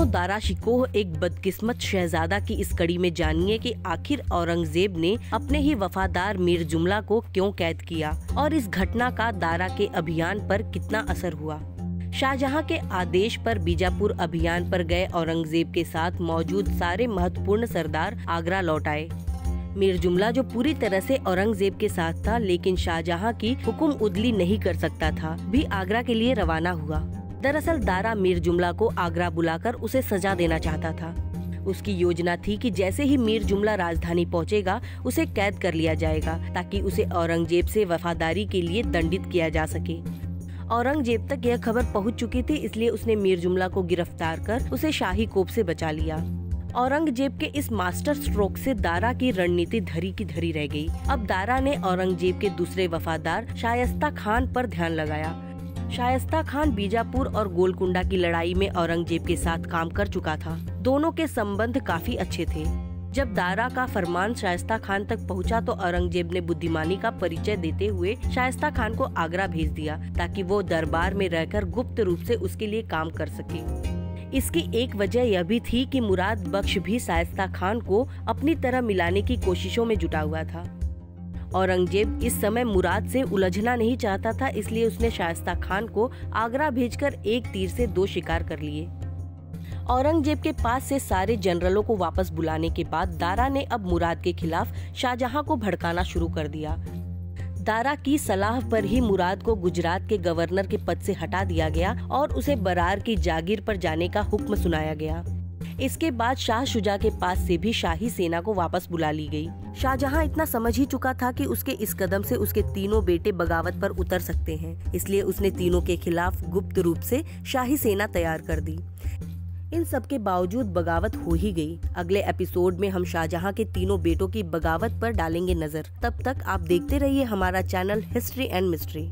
दारा शिकोह एक बदकिस्मत शहजादा की इस कड़ी में जानिए कि आखिर औरंगजेब ने अपने ही वफादार मीर जुमला को क्यों कैद किया और इस घटना का दारा के अभियान पर कितना असर हुआ। शाहजहां के आदेश पर बीजापुर अभियान पर गए औरंगजेब के साथ मौजूद सारे महत्वपूर्ण सरदार आगरा लौट आए। मीर जुमला जो पूरी तरह से औरंगजेब के साथ था लेकिन शाहजहां की हुक्म उदली नहीं कर सकता था, भी आगरा के लिए रवाना हुआ। दरअसल दारा मीर जुमला को आगरा बुलाकर उसे सजा देना चाहता था। उसकी योजना थी कि जैसे ही मीर जुमला राजधानी पहुंचेगा उसे कैद कर लिया जाएगा ताकि उसे औरंगजेब से वफादारी के लिए दंडित किया जा सके। औरंगजेब तक यह खबर पहुंच चुकी थी, इसलिए उसने मीर जुमला को गिरफ्तार कर उसे शाही कोप से बचा लिया। औरंगजेब के इस मास्टर स्ट्रोक से दारा की रणनीति धरी की धरी रह गई। अब दारा ने औरंगजेब के दूसरे वफादार शायस्ता खान पर ध्यान लगाया। शायस्ता खान बीजापुर और गोलकुंडा की लड़ाई में औरंगजेब के साथ काम कर चुका था। दोनों के संबंध काफी अच्छे थे। जब दारा का फरमान शायस्ता खान तक पहुंचा तो औरंगजेब ने बुद्धिमानी का परिचय देते हुए शायस्ता खान को आगरा भेज दिया ताकि वो दरबार में रहकर गुप्त रूप से उसके लिए काम कर सके। इसकी एक वजह यह भी थी कि मुराद बख्श भी शायस्ता खान को अपनी तरह मिलाने की कोशिशों में जुटा हुआ था। औरंगजेब इस समय मुराद से उलझना नहीं चाहता था, इसलिए उसने शायस्ता खान को आगरा भेजकर एक तीर से दो शिकार कर लिए। औरंगजेब के पास से सारे जनरलों को वापस बुलाने के बाद दारा ने अब मुराद के खिलाफ शाहजहां को भड़काना शुरू कर दिया। दारा की सलाह पर ही मुराद को गुजरात के गवर्नर के पद से हटा दिया गया और उसे बरार की जागीर पर जाने का हुक्म सुनाया गया। इसके बाद शाह शुजा के पास से भी शाही सेना को वापस बुला ली गई। शाहजहां इतना समझ ही चुका था कि उसके इस कदम से उसके तीनों बेटे बगावत पर उतर सकते हैं, इसलिए उसने तीनों के खिलाफ गुप्त रूप से शाही सेना तैयार कर दी। इन सब के बावजूद बगावत हो ही गई। अगले एपिसोड में हम शाहजहां के तीनों बेटों की बगावत पर डालेंगे नजर। तब तक आप देखते रहिए हमारा चैनल हिस्ट्री एंड मिस्ट्री।